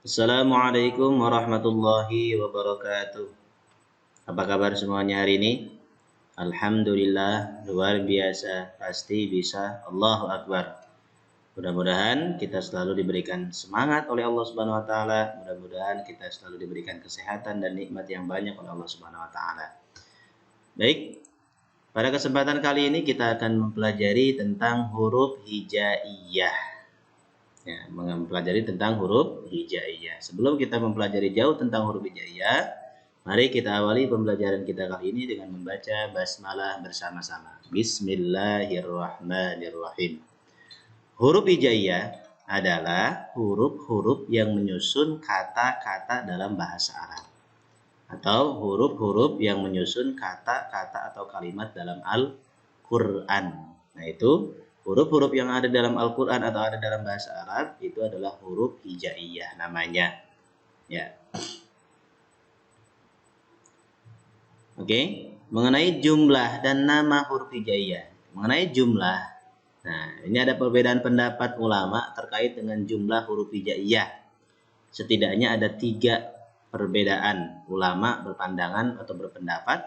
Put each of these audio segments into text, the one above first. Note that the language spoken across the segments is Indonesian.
Assalamualaikum warahmatullahi wabarakatuh. Apa kabar semuanya hari ini? Alhamdulillah, luar biasa, pasti bisa. Allahu Akbar. Mudah-mudahan kita selalu diberikan semangat oleh Allah Subhanahu wa taala. Mudah-mudahan kita selalu diberikan kesehatan dan nikmat yang banyak oleh Allah Subhanahu wa taala. Baik, pada kesempatan kali ini kita akan mempelajari tentang huruf hijaiyah. Ya, mempelajari tentang huruf hijaiyah. Sebelum kita mempelajari jauh tentang huruf hijaiyah, mari kita awali pembelajaran kita kali ini dengan membaca basmalah bersama-sama. Bismillahirrahmanirrahim. Huruf hijaiyah adalah huruf-huruf yang menyusun kata-kata dalam bahasa Arab, atau huruf-huruf yang menyusun kata-kata atau kalimat dalam Al-Quran. Nah, itu huruf-huruf yang ada dalam Al-Quran atau ada dalam bahasa Arab itu adalah huruf hijaiyah namanya. Ya. Oke, mengenai jumlah dan nama huruf hijaiyah. Mengenai jumlah, nah ini ada perbedaan pendapat ulama terkait dengan jumlah huruf hijaiyah. Setidaknya ada 3 perbedaan ulama berpandangan atau berpendapat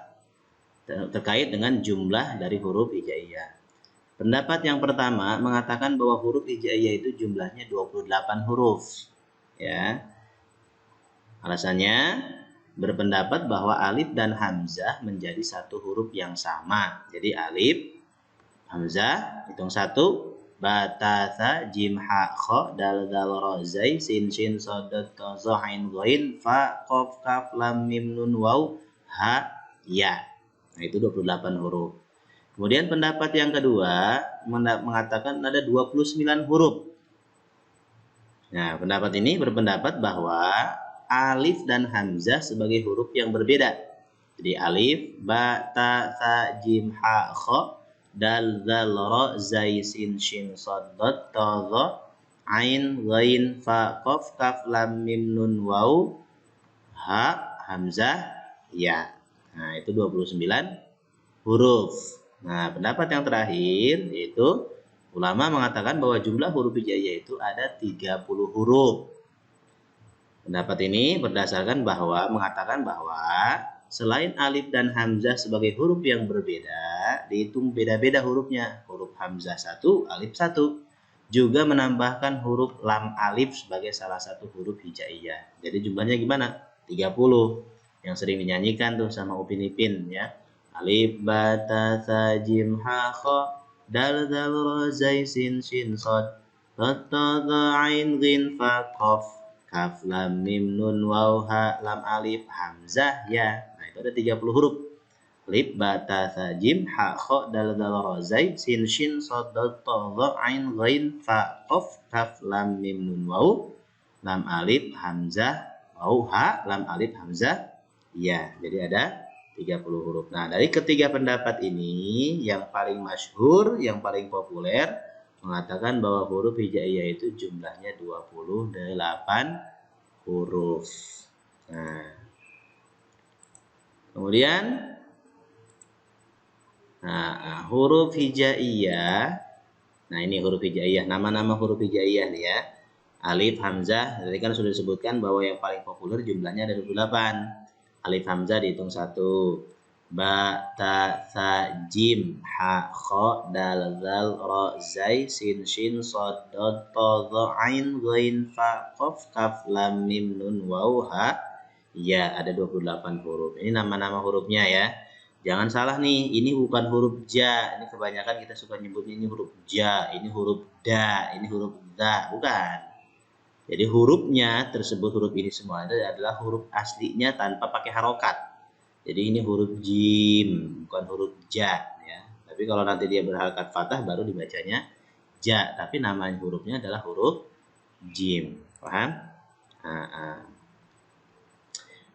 terkait dengan jumlah dari huruf hijaiyah. Pendapat yang pertama mengatakan bahwa huruf hijaiyah itu jumlahnya 28 huruf. Ya. Alasannya berpendapat bahwa alif dan hamzah menjadi satu huruf yang sama. Jadi alif, hamzah, hitung 1, ba, ta, tha, jim, ha, kha, dal, dal, ra, zai, sin, shin, shad, dad, ta, za, ain, ghain, fa, qaf, kaf, lam, mim, nun, waw, ha, ya. Nah, itu 28 huruf. Kemudian pendapat yang kedua mengatakan ada 29 huruf. Nah, pendapat ini berpendapat bahwa alif dan hamzah sebagai huruf yang berbeda. Jadi alif, ba, ta, tha, jim, ha, kha, dal, zal, ra, zai, sin, shin, shad, dad, ta, za, ain, ghain, fa, qaf, kaf, lam, mim, nun, waw, ha, hamzah, ya. Nah, itu 29 huruf. Nah, pendapat yang terakhir yaitu ulama mengatakan bahwa jumlah huruf hijaiyah itu ada 30 huruf. Pendapat ini berdasarkan bahwa mengatakan bahwa selain alif dan hamzah sebagai huruf yang berbeda, dihitung beda-beda hurufnya. Huruf hamzah 1, alif 1. Juga menambahkan huruf lam alif sebagai salah satu huruf hijaiyah. Jadi jumlahnya gimana? 30. Yang sering dinyanyikan tuh sama Upin Ipin ya. Alif, ba, ta, tha, jim, ha, kha, dal, dal, ra, zai, sin, shin, shad, dad, ta, za, ain, ghin, fa, qaf, kaf, lam, mim, nun, waw, ha, lam, alif, hamzah, ya. Nah, itu ada 30 huruf. Alif, ba, ta, tha, jim, ha, kha, dal, dal, ra, zai, sin, shin, shad, dad, ta, za, ain, ghin, fa, qaf, kaf, lam, mim, nun, waw, lam, alif, hamzah, waw, ha, lam, alif, hamzah, ya. Jadi ada 30 huruf. Nah, dari ketiga pendapat ini, yang paling masyhur, yang paling populer, mengatakan bahwa huruf hijaiyah itu jumlahnya 28 huruf. Nah, kemudian, huruf hijaiyah. Nah, ini huruf hijaiyah. Nama-nama huruf hijaiyah nih ya. Alif, hamzah. Tadi kan sudah disebutkan bahwa yang paling populer jumlahnya ada 28. Alif hamzah dihitung 1. Ba, ta, tha, jim, ha, kha, dal, zal, ra, zai, sin, shin, shad, dad, ta, za, ain, ghain, fa, qaf, kaf, lam, mim, nun, waw, ha, ya. Ada 28 huruf. Ini nama-nama hurufnya ya. Jangan salah nih, ini bukan huruf ja. Ini kebanyakan kita suka nyebutnya ini huruf ja, ini huruf da, ini huruf da. Bukan. Jadi hurufnya tersebut, huruf ini semua adalah huruf aslinya tanpa pakai harokat. Jadi ini huruf jim, bukan huruf ja ya. Tapi kalau nanti dia berharokat fathah baru dibacanya ja, tapi nama hurufnya adalah huruf jim. Paham?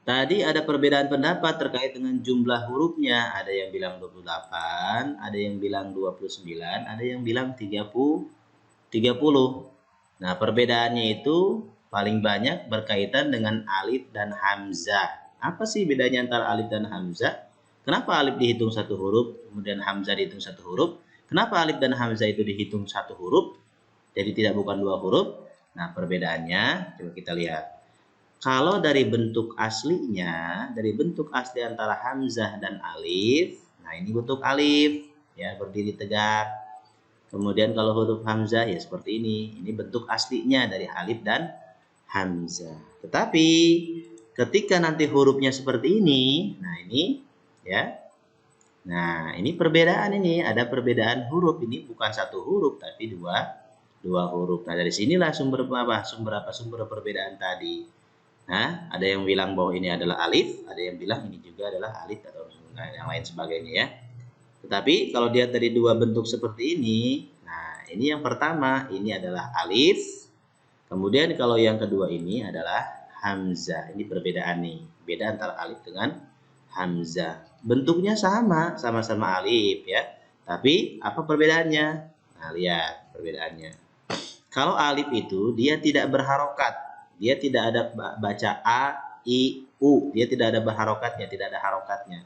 Tadi ada perbedaan pendapat terkait dengan jumlah hurufnya. Ada yang bilang 28, ada yang bilang 29, ada yang bilang 30. Nah, perbedaannya itu paling banyak berkaitan dengan alif dan hamzah. Apa sih bedanya antara alif dan hamzah? Kenapa alif dihitung 1 huruf, kemudian hamzah dihitung 1 huruf? Kenapa alif dan hamzah itu dihitung 1 huruf, jadi tidak bukan 2 huruf? Nah, perbedaannya coba kita lihat. Kalau dari bentuk aslinya, dari bentuk asli antara hamzah dan alif, nah ini bentuk alif, ya berdiri tegak. Kemudian kalau huruf hamzah ya seperti ini bentuk aslinya dari alif dan hamzah. Tetapi ketika nanti hurufnya seperti ini, nah ini ya. Nah, ini perbedaan ini, ada perbedaan huruf ini bukan satu huruf tapi dua huruf. Nah, dari sinilah sumber perbedaan tadi. Nah, ada yang bilang bahwa ini adalah alif, ada yang bilang ini juga adalah alif atau yang lain sebagainya ya. Tetapi kalau dia dari dua bentuk seperti ini, nah ini yang pertama, ini adalah alif. Kemudian kalau yang kedua ini adalah hamzah. Ini perbedaan nih, beda antara alif dengan hamzah. Bentuknya sama, sama-sama alif ya. Tapi apa perbedaannya? Nah, lihat perbedaannya. Kalau alif itu dia tidak berharokat. Dia tidak ada baca A, I, U. Dia tidak ada berharokatnya, tidak ada harokatnya.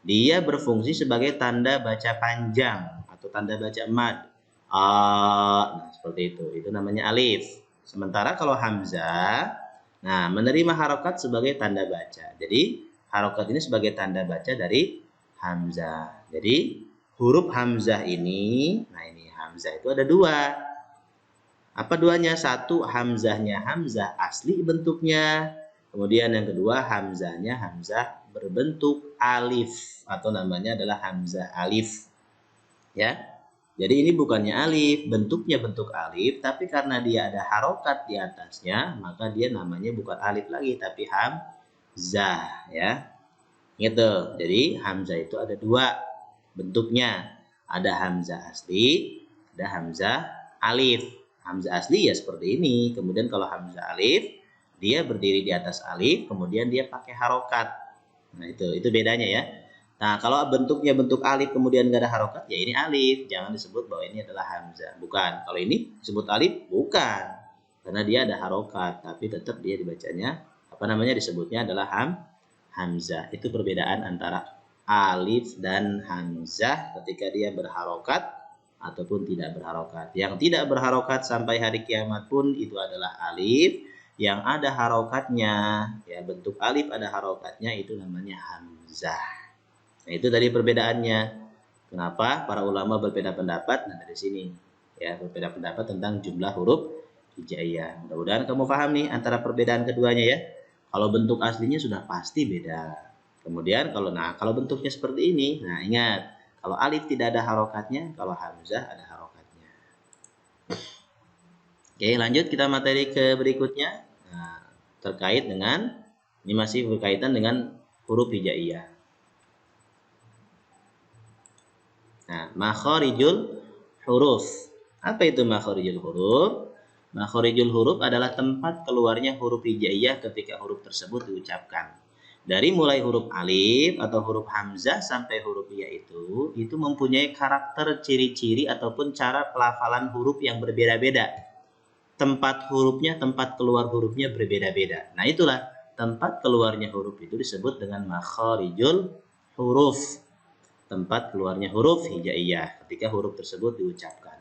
Dia berfungsi sebagai tanda baca panjang atau tanda baca mad. Nah, seperti itu. Itu namanya alif. Sementara kalau hamzah, nah menerima harokat sebagai tanda baca. Jadi harokat ini sebagai tanda baca dari hamzah. Jadi huruf hamzah ini, nah ini hamzah itu ada dua. Apa duanya? Satu, hamzahnya hamzah asli bentuknya. Kemudian yang kedua, hamzahnya hamzah berbentuk alif atau namanya adalah hamzah alif. Ya. Jadi ini bukannya alif, bentuknya bentuk alif, tapi karena dia ada harokat di atasnya, maka dia namanya bukan alif lagi tapi hamzah ya. Gitu. Jadi hamzah itu ada dua bentuknya. Ada hamzah asli, ada hamzah alif. Hamzah asli ya seperti ini. Kemudian kalau hamzah alif, dia berdiri di atas alif, kemudian dia pakai harokat. Nah itu bedanya ya. Nah kalau bentuknya bentuk alif kemudian nggak ada harokat, ya ini alif. Jangan disebut bahwa ini adalah hamzah. Bukan. Kalau ini disebut alif, bukan. Karena dia ada harokat, tapi tetap dia dibacanya apa namanya disebutnya adalah hamzah. Itu perbedaan antara alif dan hamzah ketika dia berharokat ataupun tidak berharokat. Yang tidak berharokat sampai hari kiamat pun itu adalah alif. Yang ada harokatnya, ya bentuk alif ada harokatnya itu namanya hamzah. Nah itu tadi perbedaannya. Kenapa para ulama berbeda pendapat? Nah dari sini ya berbeda pendapat tentang jumlah huruf hijaiyah. Mudah-mudahan kamu paham nih antara perbedaan keduanya ya. Kalau bentuk aslinya sudah pasti beda. Kemudian kalau bentuknya seperti ini, nah ingat kalau alif tidak ada harokatnya, kalau hamzah ada harokatnya. Oke, lanjut kita materi ke berikutnya. Nah, terkait dengan ini masih berkaitan dengan huruf hijaiyah. Nah, makharijul huruf. Apa itu makharijul huruf? Makharijul huruf adalah tempat keluarnya huruf hijaiyah ketika huruf tersebut diucapkan. Dari mulai huruf alif atau huruf hamzah sampai huruf ya itu mempunyai karakter ciri-ciri ataupun cara pelafalan huruf yang berbeda-beda. Tempat hurufnya, tempat keluar hurufnya berbeda-beda. Nah, itulah tempat keluarnya huruf itu disebut dengan makharijul huruf. Tempat keluarnya huruf hijaiyah ketika huruf tersebut diucapkan.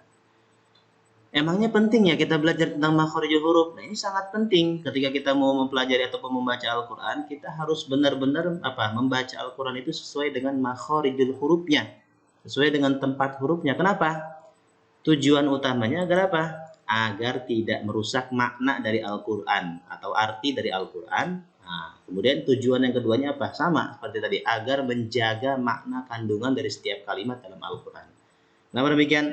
Emangnya penting ya kita belajar tentang makharijul huruf? Nah, ini sangat penting ketika kita mau mempelajari ataupun membaca Al-Qur'an, kita harus benar-benar membaca Al-Qur'an itu sesuai dengan makharijul hurufnya, sesuai dengan tempat hurufnya. Kenapa? Tujuan utamanya agar apa? Agar tidak merusak makna dari Al-Qur'an atau arti dari Al-Qur'an. Nah, kemudian tujuan yang keduanya apa? Sama seperti tadi, agar menjaga makna kandungan dari setiap kalimat dalam Al-Qur'an. Nah, demikian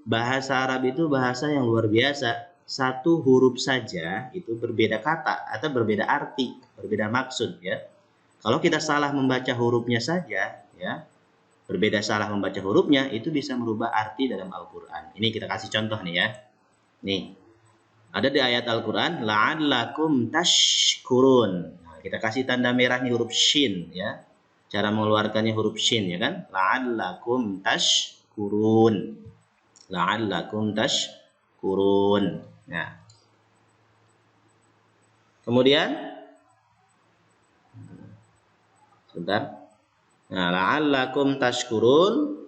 bahasa Arab itu bahasa yang luar biasa. Satu huruf saja itu berbeda kata atau berbeda arti, berbeda maksud ya. Kalau kita salah membaca hurufnya saja ya, berbeda salah membaca hurufnya itu bisa merubah arti dalam Al-Qur'an. Ini kita kasih contoh nih ya. Nih. Ada di ayat Al-Qur'an la'allakum tashkurun. Kita kasih tanda merah nih huruf shin ya. Cara mengeluarkannya huruf shin ya kan? La'allakum tashkurun. La'allakum tashkurun. Nah. Kemudian sebentar. Nah, la'allakum tashkurun.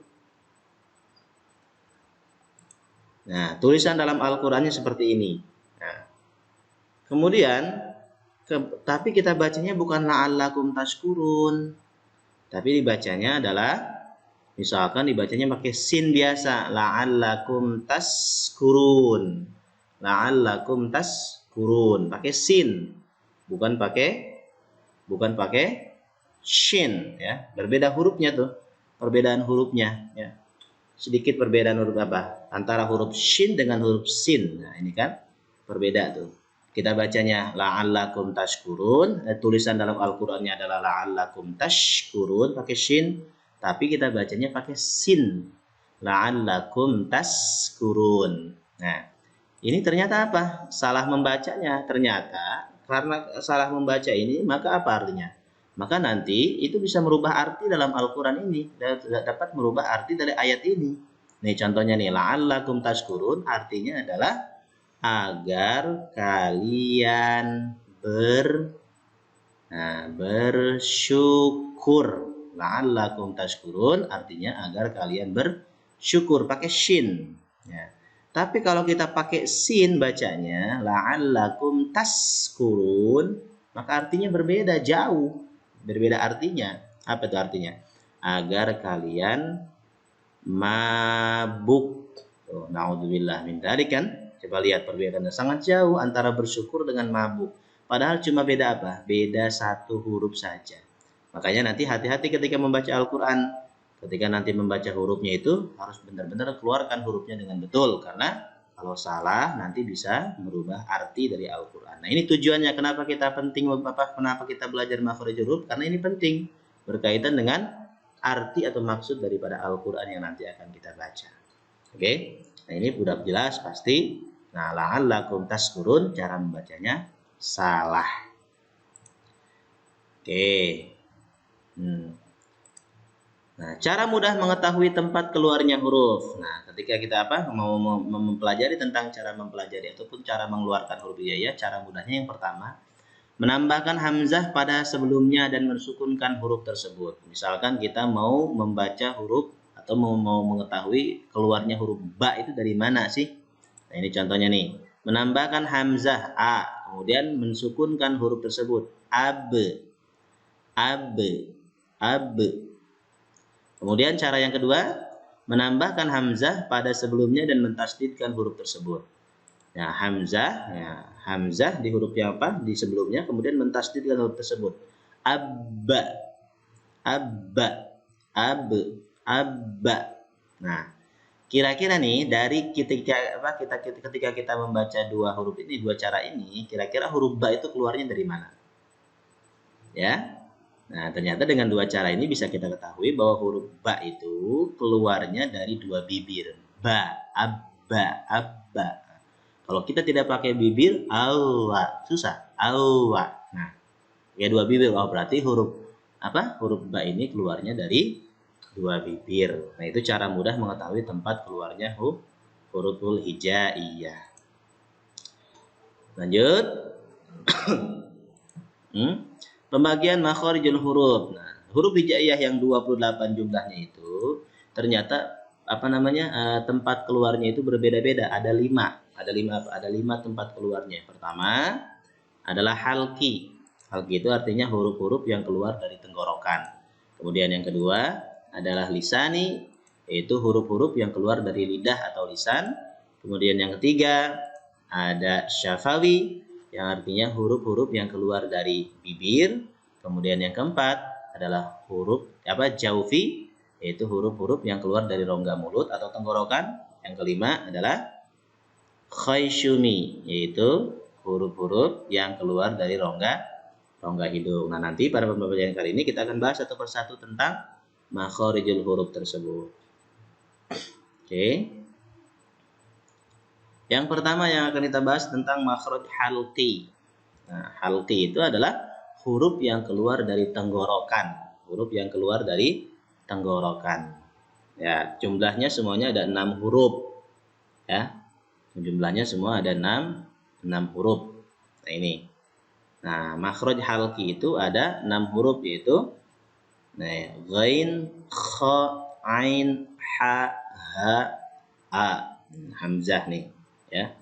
Nah, tulisan dalam Al-Qur'annya seperti ini. Nah. Kemudian Tapi kita bacanya bukan la'allakum tashkurun. Tapi dibacanya adalah, misalkan dibacanya pakai sin biasa. La'allakum tashkurun. La'allakum tashkurun. Pakai sin. Bukan pakai shin, ya. Berbeda hurufnya tuh. Perbedaan hurufnya, ya. Sedikit perbedaan huruf apa? Antara huruf shin dengan huruf sin. Nah, ini kan berbeda tuh. Kita bacanya la'allakum tashkurun. Tulisan dalam Al-Qur'annya adalah la'allakum tashkurun pakai shin, tapi kita bacanya pakai sin. La'allakum tashkurun. Nah, ini ternyata apa? Salah membacanya. Ternyata karena salah membaca ini, maka apa artinya? Maka nanti itu bisa merubah arti dalam Al-Quran ini. Dapat merubah arti dari ayat ini. Nih contohnya nih. La'allakum tashkurun artinya adalah agar kalian bersyukur. La'allakum tashkurun artinya agar kalian bersyukur pakai shin, ya. Tapi kalau kita pakai sin bacanya la'allakum tashkurun, maka artinya berbeda, jauh berbeda artinya. Apa itu artinya? Agar kalian mabuk. Oh, naudzubillah min dzalik kan. Coba lihat perbedaannya sangat jauh antara bersyukur dengan mabuk. Padahal cuma beda apa? Beda satu huruf saja. Makanya nanti hati-hati ketika membaca Al-Quran. Ketika nanti membaca hurufnya itu harus benar-benar keluarkan hurufnya dengan betul. Karena kalau salah nanti bisa merubah arti dari Al-Quran. Nah ini tujuannya kenapa kita kenapa kita belajar makharijul huruf. Karena ini penting. Berkaitan dengan arti atau maksud daripada Al-Quran yang nanti akan kita baca. Oke? Nah ini udah jelas pasti. Nah, la'allakum tashkurun cara membacanya salah. Oke. Nah, cara mudah mengetahui tempat keluarnya huruf. Nah, ketika kita mau mempelajari tentang cara mempelajari ataupun cara mengeluarkan huruf hijaiyah, cara mudahnya yang pertama, menambahkan hamzah pada sebelumnya dan mensukunkan huruf tersebut. Misalkan kita mau membaca huruf atau mau mengetahui keluarnya huruf ba itu dari mana sih? Nah, ini contohnya nih. Menambahkan hamzah a, kemudian mensukunkan huruf tersebut. Ab. Ab. Ab. Kemudian cara yang kedua, menambahkan hamzah pada sebelumnya dan mentasdidkan huruf tersebut. Ya, hamzah di huruf yang di sebelumnya, kemudian mentasdidkan huruf tersebut. Abba. Abba. Ab. Abba. Nah, kira-kira nih dari ketika kita membaca dua huruf ini, dua cara ini, kira-kira huruf ba itu keluarnya dari mana? Ya. Nah, ternyata dengan dua cara ini bisa kita ketahui bahwa huruf ba itu keluarnya dari dua bibir. Ba, abba, abba. Kalau kita tidak pakai bibir, awa, susah. Awa. Nah, ya dua bibir. Oh, berarti huruf ba ini keluarnya dari dua bibir. Nah, itu cara mudah mengetahui tempat keluarnya huruful hijaiyah. Lanjut. Pembagian makharijul huruf. Nah, huruf hijaiyah yang 28 jumlahnya itu ternyata tempat keluarnya itu berbeda-beda. Ada 5 tempat keluarnya. Pertama adalah halqi. Halqi itu artinya huruf-huruf yang keluar dari tenggorokan. Kemudian yang kedua adalah lisani, yaitu huruf-huruf yang keluar dari lidah atau lisan. Kemudian yang ketiga ada syafawi, yang artinya huruf-huruf yang keluar dari bibir. Kemudian yang keempat adalah huruf jaufi, yaitu huruf-huruf yang keluar dari rongga mulut atau tenggorokan. Yang kelima adalah khayshumi, yaitu huruf-huruf yang keluar dari rongga hidung. Nah, nanti pada pembelajaran kali ini kita akan bahas satu persatu tentang makharijul huruf tersebut. Oke. Yang pertama yang akan kita bahas tentang makhraj halqi. Nah, halqi itu adalah huruf yang keluar dari tenggorokan. Huruf yang keluar dari tenggorokan. Ya, jumlahnya semuanya ada 6 huruf. Ya. Jumlahnya semua ada 6 huruf. Nah, ini. Nah, makhraj halqi itu ada 6 huruf, yaitu ghain, kha, ain, ha, ha, a. Hamzah nih, ya.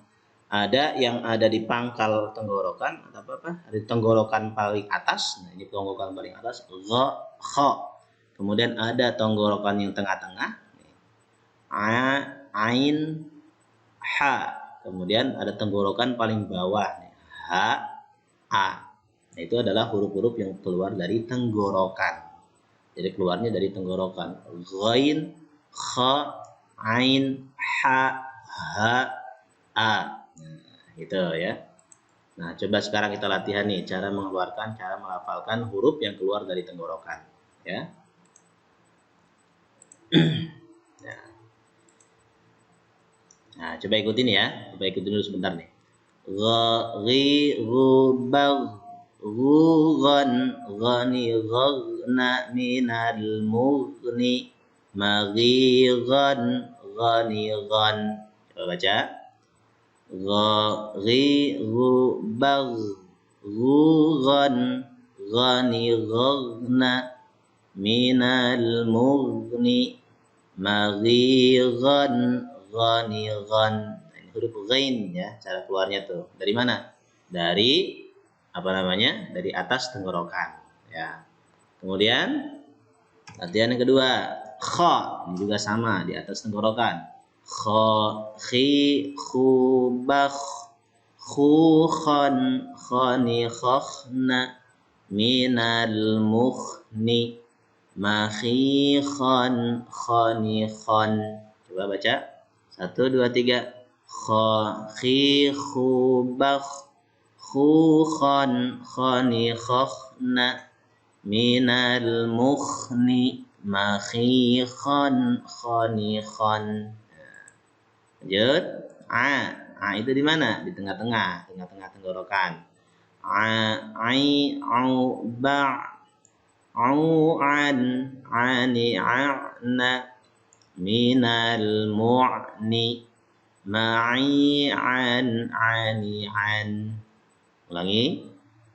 Ada yang ada di pangkal tenggorokan atau apa? Di tenggorokan paling atas. Nah, ini tenggorokan paling atas, gha, kha. Kemudian ada tenggorokan yang tengah-tengah, a, ain, ha. Kemudian ada tenggorokan paling bawah, ha, a. Nah, itu adalah huruf-huruf yang keluar dari tenggorokan. Jadi keluarnya dari tenggorokan. Ghain, kha, ain, ha, ha, a. Nah, gitu ya. Nah, coba sekarang kita latihan nih cara mengeluarkan, cara melafalkan huruf yang keluar dari tenggorokan, ya. Nah, coba ikutin ya. Coba ikutin dulu sebentar nih. Gha, ghi, gu, bag, gu, ghan, ghani, ghagna, minal, mughni, maghi, ghani, ghan. Coba baca. Gha, ghi, gu, bag, gu, ghan, ghani, ghagna, minal, mughni, maghiran, ghanighan. Nah, ini huruf ghain ya, cara keluarnya tuh. Dari mana? Dari apa namanya? Dari atas tenggorokan, ya. Kemudian latihan yang kedua, kha. Ini juga sama di atas tenggorokan. Kha, khi, khu, bakh, khu, khan, khani, khakhna, minal, mukhni, makhikhan, khanighan. Coba baca. 1, 2, 3. Kha, khi, khu, bakh, khu, khan, khanikhna, minal, mukhni, makhikhan, khanighan. Lanjut. A. A itu di mana? Di tengah-tengah, tengah-tengah tenggorokan. A, ai, au, ba', au, an, ani, a'na, minal, mu'ni, ma'i, an, ani, an. Ulangi.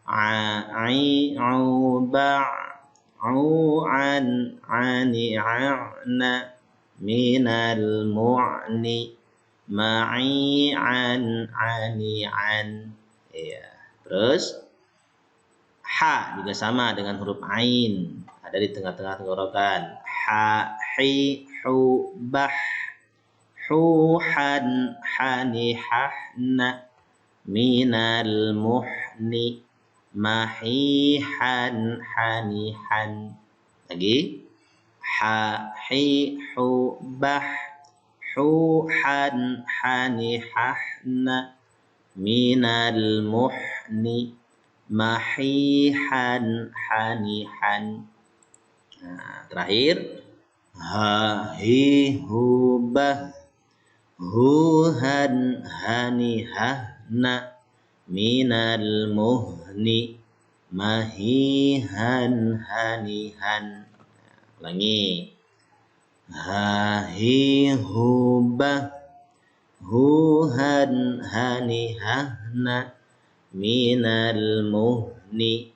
A, ai, au, ba', au, an, ani, a'na, minal, mu'ni, ma'i, an, ani, an. Ya. Terus ha juga sama dengan huruf ain, ada di tengah-tengah tenggorokan. Ha, hi, hu, bah, hu, han, hani, hahna, minal, muhni, mahi, han, hani, han. Lagi. Ha, hi, hu, bah, hu, han, hani, hahna, minal, muhni, mahihan, hanihan. Nah, terakhir ha, hi, hu, bah, hu, han, hani, hahna, minal, muhni, mahihan, hanihan. Nah, ulangi. Ha, hi, hu, bah, hu, han, hani, hahna, minal, muhni,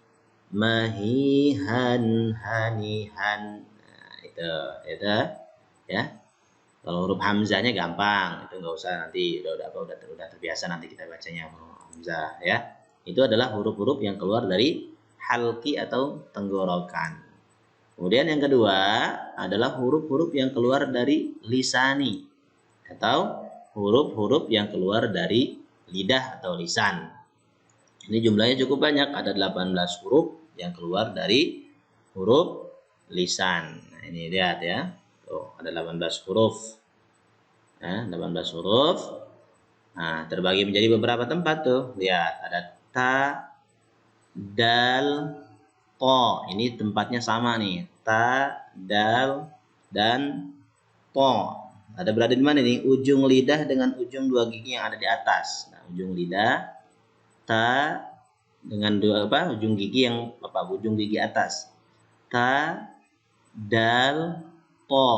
mahihan, hanihan. Nah, itu ya. Kalau huruf hamzahnya gampang, itu nggak usah nanti udah terbiasa nanti kita bacanya huruf hamzah ya. Itu adalah huruf-huruf yang keluar dari halqi atau tenggorokan. Kemudian yang kedua adalah huruf-huruf yang keluar dari lisani atau huruf-huruf yang keluar dari lidah atau lisan. Ini jumlahnya cukup banyak, ada 18 huruf yang keluar dari huruf lisan. Nah, ini lihat ya. Tuh, ada 18 huruf. Nah, 18 huruf. Nah, terbagi menjadi beberapa tempat tuh. Lihat, ada ta, dal, to. Ini tempatnya sama nih. Ta, dal, dan to. Ada berada di mana nih? Ujung lidah dengan ujung dua gigi yang ada di atas. Nah, ujung lidah, ta dengan dua ujung gigi yang ujung gigi atas. Ta, dal, to.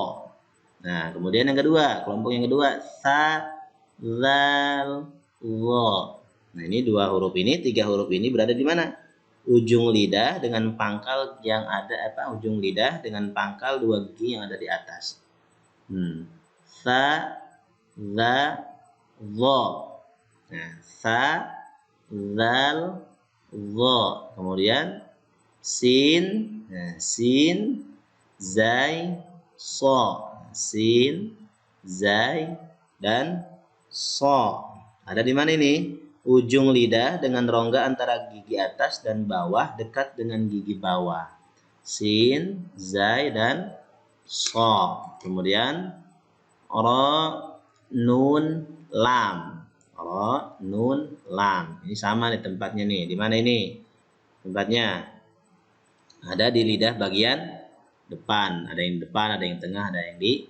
Nah, kemudian yang kedua, kelompok yang kedua, sa, zal, lo. Nah, ini dua huruf ini, tiga huruf ini berada di mana? Ujung lidah dengan pangkal yang ada ujung lidah dengan pangkal dua gigi yang ada di atas. Sa, za, zo. Nah, sa, zal, dha. Kemudian sin, nah, sin, zai, so. Sin, zai, dan so. Ada di mana ini? Ujung lidah dengan rongga antara gigi atas dan bawah dekat dengan gigi bawah. Sin, zai, dan so. Kemudian ro, nun, lam. Ro, nun, lam. Ini sama nih tempatnya nih. Di mana ini? Tempatnya ada di lidah bagian depan. Ada yang depan, ada yang tengah, ada yang di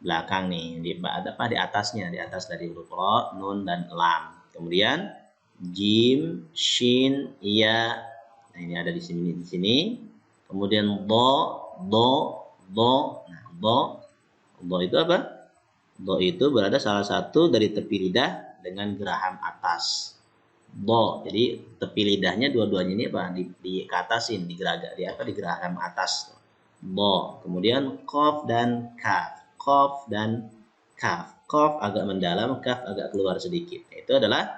belakang nih. Di atasnya, di atas dari huruf ro, nun, dan lam. Kemudian jim, shin, ya. Nah, ini ada di sini, di sini. Kemudian do, do, do. Nah, do itu apa? Do itu berada salah satu dari tepi lidah dengan geraham atas. Do, jadi tepi lidahnya dua-duanya ini apa? Di atasin, di geraham atas. Do. Kemudian kof dan kaf. Kof dan kaf. Kof agak mendalam, kaf agak keluar sedikit. Itu adalah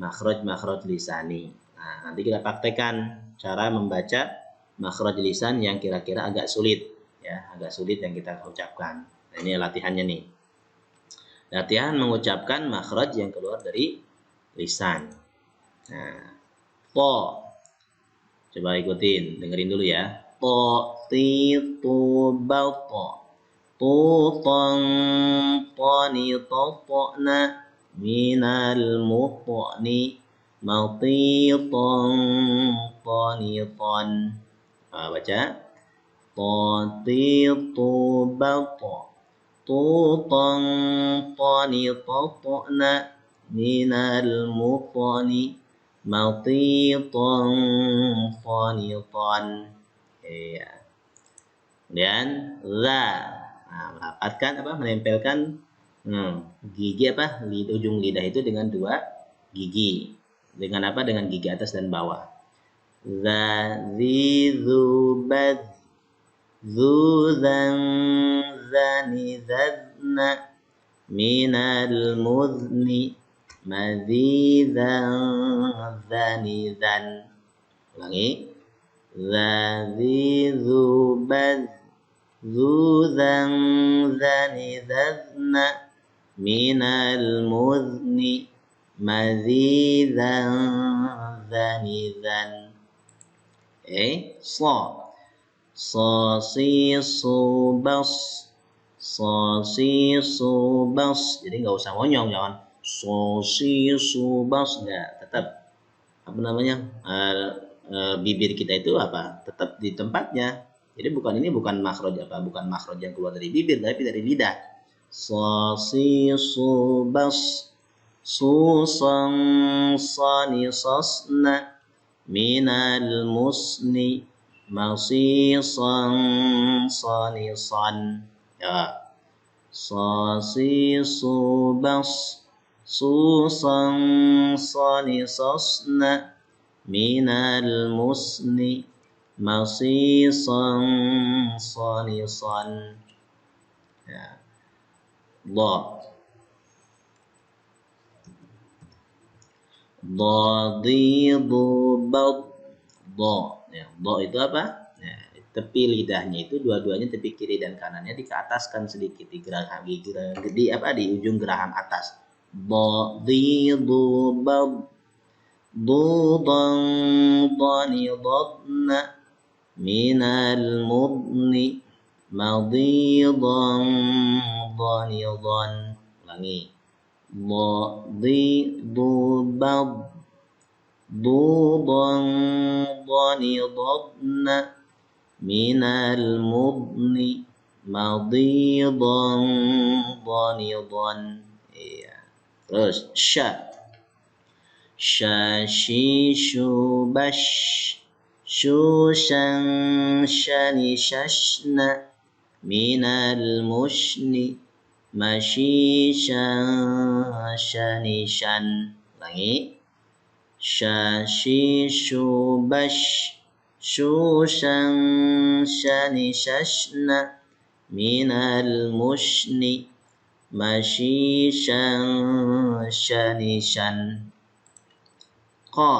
makhraj lisani. Nah, nanti kita praktekkan cara membaca makhraj lisan yang kira-kira agak sulit, ya, agak sulit yang kita ucapkan. Nah, ini latihannya nih. Latihan mengucapkan makhraj yang keluar dari lisan. Nah, po. Coba ikutin, dengerin dulu ya. To, ti, tu, bal, to. Tu, tong, toni, to, to, na. Minal, mutoni. Mati, tong, toni, ton. Baca. To, ti, tu, bal, to. Tu, tong, toni, to, to, na. Minal, mutoni. Matiton faniton. Iya. Kemudian za. Nah, merapatkan apa? Menempelkan gigi apa? Ujung lidah itu dengan dua gigi. Dengan apa? Dengan gigi atas dan bawah. Za, zi, zu, baz. Zu, zan, zani, zazna. Minal muzni. Mazidan, zanidan. Ulangi. Zazizu, baz. Zuzan, zanizazna. Minal muzni. Mazidan, zanizan. So. So, si, su, bas. So, si, su, bas. Jadi nggak usah monyong, jangan so, si, su, bas. Nggak, tetap apa namanya, bibir kita itu apa, tetap di tempatnya. Jadi ini bukan makhraj apa, bukan makhraj yang keluar dari bibir, tapi dari lidah. So, si, su, bas. Su, sang, sani, sasna. Minal musni. Masisan, sani, san. Ya. So, si, su, bas. Susan, sani, sasna. Minal musni. Masisan, sani, san. Ya. Do. Do, di, du, bad. Do. Ya, do itu apa? Ya, tepi lidahnya itu dua-duanya tepi kiri dan kanannya dikeataskan sedikit di ujung geraham atas. Do, di, du, bad. Du, dan, dani, dadna. Minal mudni. Madidan, dani, dan. Ulangi. Do, di, du, bad. Dudan, dani, dadna. Minal mudni. Madidan, dani, dan. Iya. Terus sya. Sya, shi, shu, bash. Shu, shan, shani, shashna. Minal mushni. Mashi, shan, shani, shan. Ulangi. Sya, shi, shu, bash. Shu, shan, shani, shashna. Minal mushni. Mashi, shan, shani, shan. Ko,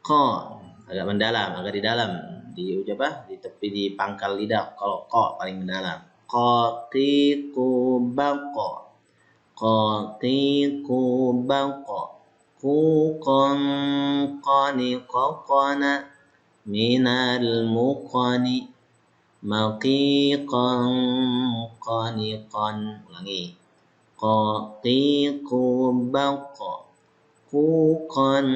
ko agak mendalam, agak di dalam, di apa? Di tepi di pangkal lidah. Kalau ko paling mendalam. Ko ti ku bang ko. Ko ti ku bang ko. Ku kon koni ko kona minal muqani maqiqan qaniqan. Ulangi. Ko ti ku bang ko. Kuqan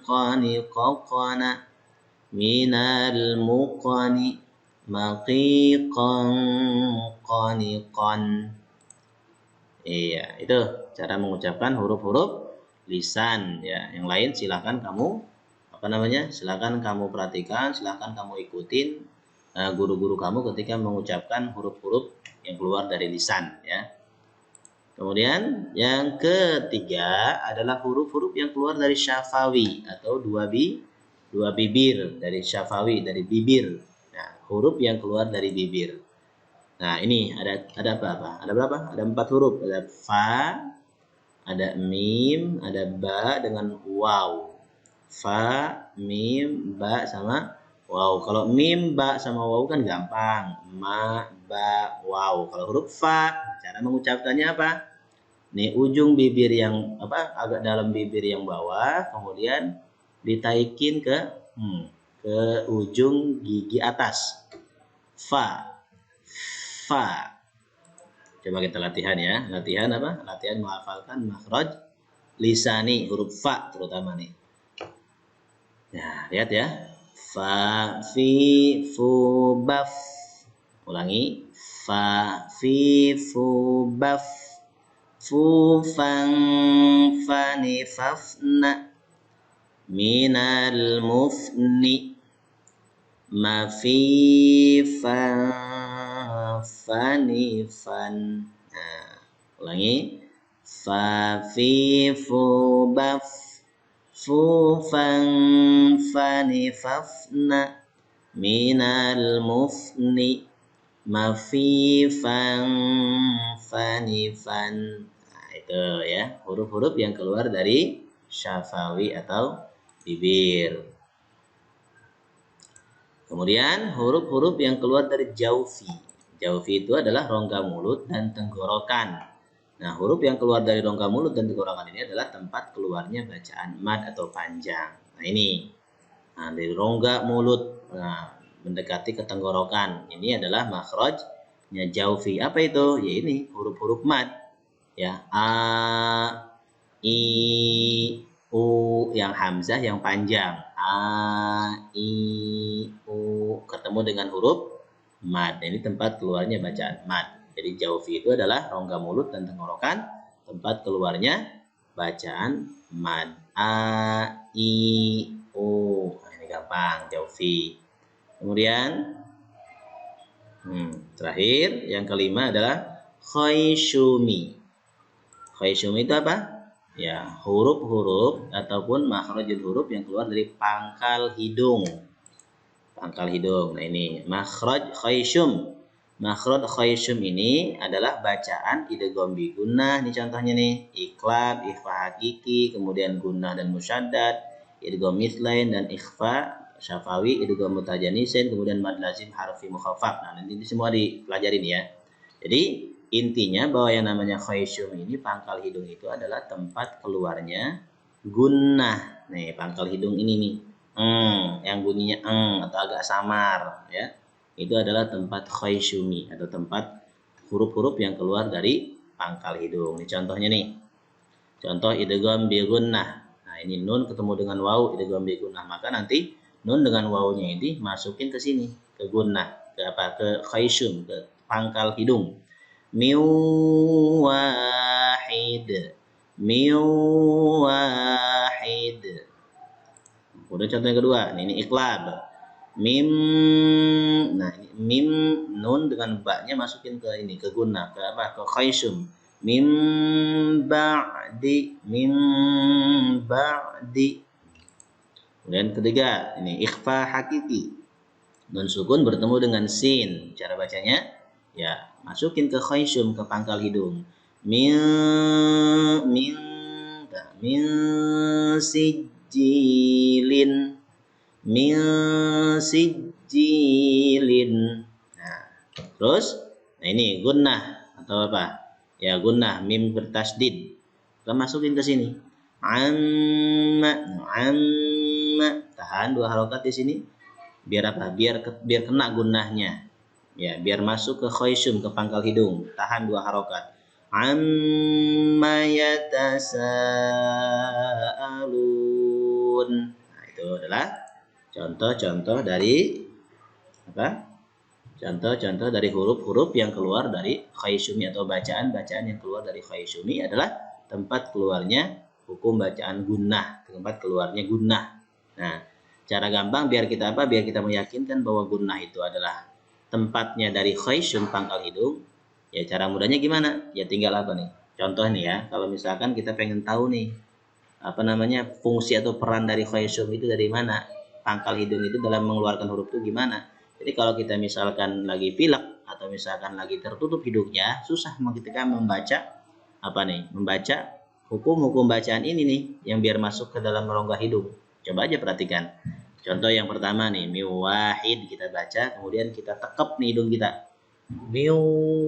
qaniqana minal muqani maqiqan qaniqan. Iya, itu cara mengucapkan huruf-huruf lisan ya. Yang lain silakan kamu Silakan kamu perhatikan, silakan kamu ikutin guru-guru kamu ketika mengucapkan huruf-huruf yang keluar dari lisan ya. Kemudian yang ketiga adalah huruf-huruf yang keluar dari syafawi atau dua bibir, dari syafawi, dari bibir. Nah, huruf yang keluar dari bibir. Nah, ini ada apa? Ada berapa? Ada 4 huruf. Ada fa, ada mim, ada ba dengan waw. Fa, mim, ba sama waw. Kalau mim, ba sama waw kan gampang. Ma, ba, waw. Kalau huruf fa, cara mengucapkannya apa? Nih ujung bibir yang agak dalam bibir yang bawah, kemudian ditaikin ke ujung gigi atas. Fa, fa. Coba kita latihan ya. Latihan apa? Latihan menghafalkan makhraj lisani huruf fa terutama nih. Nah, lihat ya. Fa, fi, fu, baf. Ulangi. Fa, fi, fu, baf. Fu fan fani fafna minal mufni ma fi fan fani fan. Nah, ulangi. Fa fi fu baf fu fan fani fafna minal mufni ma fi fan fani fan. Nah, itu ya huruf-huruf yang keluar dari syafawi atau bibir. Kemudian huruf-huruf yang keluar dari jaufi. Jaufi itu adalah rongga mulut dan tenggorokan. Nah, huruf yang keluar dari rongga mulut dan tenggorokan ini adalah tempat keluarnya bacaan mad atau panjang. Nah, ini. Nah, dari rongga mulut mendekati ke tenggorokan. Ini adalah makhrajnya jaufi. Apa itu? Ya ini huruf-huruf mad. Ya, a, i, u yang hamzah yang panjang. A, i, u ketemu dengan huruf mad. Ini tempat keluarnya bacaan mad. Jadi jaufi itu adalah rongga mulut dan tenggorokan, tempat keluarnya bacaan mad. A, i, u. Nah, ini gampang, jaufi. Kemudian terakhir yang kelima adalah khayshumi. Khayshumi itu apa? Ya, huruf-huruf ataupun makhrajul huruf yang keluar dari pangkal hidung. Pangkal hidung. Nah, ini makhraj khayshum. Makhraj khayshum ini adalah bacaan idgham bi gunnah. Ini contohnya nih, iqlab, ikhfa hakiki, kemudian gunnah dan musyaddad, idgham mislain dan ikhfa syafawi, idgham mutajanisin, kemudian mad lazim harfi mukhaffaf. Nah, nanti ini semua dipelajarin ya. Jadi, intinya bahwa yang namanya khayshum ini pangkal hidung itu adalah tempat keluarnya gunnah. Nih, pangkal hidung ini nih. Yang bunyinya atau agak samar ya. Itu adalah tempat khayshumi atau tempat huruf-huruf yang keluar dari pangkal hidung. Ini contohnya nih. Contoh idgham bi gunnah. Nah, ini nun ketemu dengan waw idgham bi gunnah. Maka nanti nun dengan wawnya ini masukin ke sini, ke gunnah, ke khayshum, ke pangkal hidung. Miu wahid. Miu wahid. Udah contoh yang kedua, ini iqlab. Mim, nah ini mim nun dengan ba-nya masukin ke ini, ke gunnah, ke apa? Ke khayshum. Mim ba'di, mim ba'di. Kemudian ketiga, ini ikhfa hakiki. Nun sukun bertemu dengan sin. Cara bacanya, ya masukin ke khayshum, ke pangkal hidung. Min sijilin, min sijilin. Nah, terus ini gunnah atau apa? Ya, gunnah mim bertasdid. Kita masukin ke sini. Amma, amma. Tahan 2 harokat di sini. Biar apa? Biar kena gunnahnya. Ya, biar masuk ke khoisum, ke pangkal hidung. Tahan 2 harokat. Amma yatasaalun. Nah, itu adalah contoh-contoh dari apa? Contoh-contoh dari huruf-huruf yang keluar dari khaysumi atau bacaan-bacaan yang keluar dari khaysumi adalah tempat keluarnya hukum bacaan gunnah, tempat keluarnya gunnah. Nah, cara gampang biar kita apa? Biar kita meyakinkan bahwa gunnah itu adalah tempatnya dari khaysum pangkal hidung. Ya, cara mudahnya gimana? Ya tinggal apa nih? Contoh nih ya, kalau misalkan kita pengen tahu nih apa namanya fungsi atau peran dari khaysum itu dari mana? Pangkal hidung itu dalam mengeluarkan huruf itu gimana? Jadi kalau kita misalkan lagi pilek atau misalkan lagi tertutup hidungnya, susah ketika membaca apa nih? Membaca hukum-hukum bacaan ini nih yang biar masuk ke dalam rongga hidung. Coba aja perhatikan. Contoh yang pertama nih, miwahid kita baca, kemudian kita tekep nih hidung kita. Miwahid,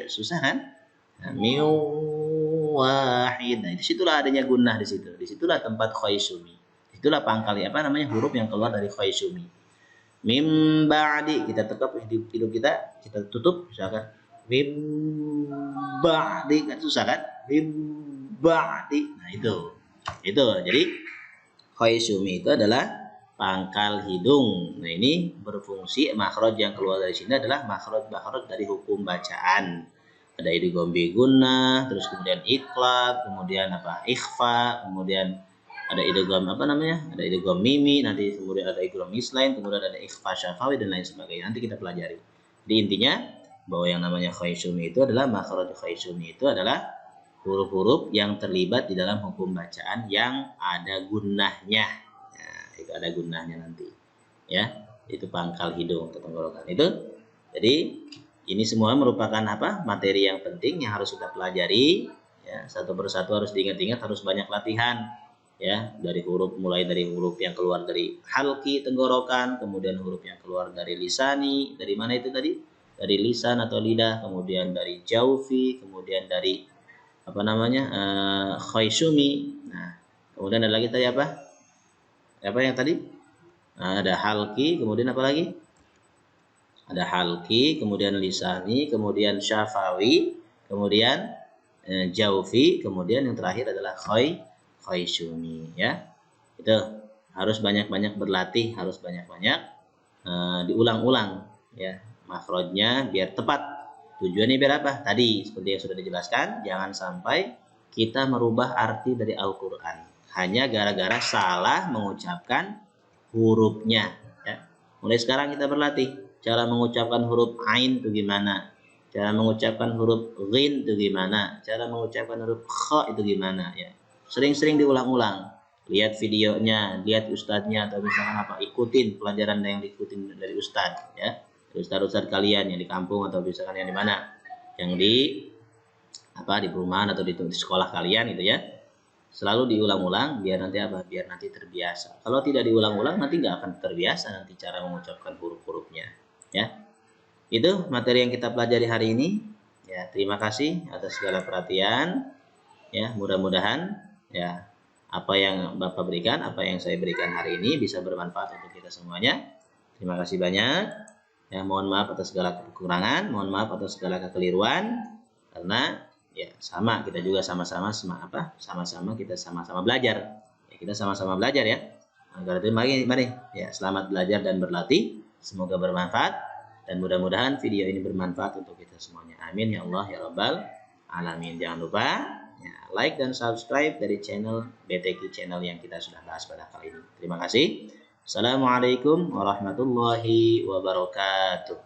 susah kan? Nah, miwahid. Nah, disitulah adanya gunnah di situ. Disitulah tempat khaysumi. Itulah pangkal apa namanya huruf yang keluar dari khaysumi. Mim ba'di kita tekap hidung kita tutup misalkan mim ba'di kan susah kan? Mim ba'di. Nah, itu. Jadi khaysumi itu adalah pangkal hidung. Nah, ini berfungsi makhraj yang keluar dari sini adalah makhraj dari hukum bacaan. Ada idgham bi gunnah, terus kemudian iqlab, kemudian apa? Ikhfa, kemudian ada idgham apa namanya? Ada idgham mimi, nanti kemudian ada idgham mislain, kemudian ada ikhfa syafawi dan lain sebagainya. Nanti kita pelajari. Jadi intinya bahwa yang namanya khaysumi itu adalah makhraj khaysumi itu adalah huruf-huruf yang terlibat di dalam hukum bacaan yang ada gunnahnya. Nah, itu ada gunnahnya nanti. Ya, itu pangkal hidung atau tenggorokan. Itu. Jadi ini semua merupakan apa? Materi yang penting yang harus kita pelajari. Ya, satu persatu harus diingat-ingat, harus banyak latihan. Ya, dari huruf mulai dari huruf yang keluar dari halki tenggorokan, kemudian huruf yang keluar dari lisani, dari mana itu tadi? Dari lisan atau lidah, kemudian dari jaufi, kemudian dari apa namanya? Khaysumi. Nah, kemudian ada lagi tadi apa? Apa yang tadi? Nah, ada halki, kemudian apa lagi? Ada halki, kemudian lisani, kemudian syafawi, kemudian jaufi, kemudian yang terakhir adalah khaysumi, ya. Itu harus banyak-banyak berlatih, harus banyak-banyak diulang-ulang, ya, makhrajnya biar tepat. Tujuannya biar apa? Tadi seperti yang sudah dijelaskan, jangan sampai kita merubah arti dari Al-Qur'an hanya gara-gara salah mengucapkan hurufnya, ya. Mulai sekarang kita berlatih cara mengucapkan huruf ain itu gimana, cara mengucapkan huruf ghin itu gimana, cara mengucapkan huruf kha itu gimana, ya. Sering-sering diulang-ulang, lihat videonya, lihat ustadznya, atau misalkan apa, ikutin pelajaran yang diikutin dari ustadz, ya, ustadz-ustadz kalian yang di kampung atau misalkan yang di mana, yang di apa di perumahan atau di sekolah kalian gitu, ya. Selalu diulang-ulang biar nanti apa? Biar nanti terbiasa. Kalau tidak diulang-ulang nanti nggak akan terbiasa nanti cara mengucapkan huruf-hurufnya, ya. Itu materi yang kita pelajari hari ini. Ya, terima kasih atas segala perhatian. Ya, mudah-mudahan ya apa yang Bapak berikan, apa yang saya berikan hari ini bisa bermanfaat untuk kita semuanya. Terima kasih banyak. Ya, mohon maaf atas segala kekurangan, mohon maaf atas segala kekeliruan karena ya sama kita juga sama-sama kita sama-sama belajar. Ya, kita sama-sama belajar, ya. Agar itu mari ya selamat belajar dan berlatih. Semoga bermanfaat dan mudah-mudahan video ini bermanfaat untuk kita semuanya. Amin ya Allah ya Rabbal alamin. Jangan lupa ya, like dan subscribe dari channel BTQ channel yang kita sudah bahas pada kali ini. Terima kasih. Assalamualaikum warahmatullahi wabarakatuh.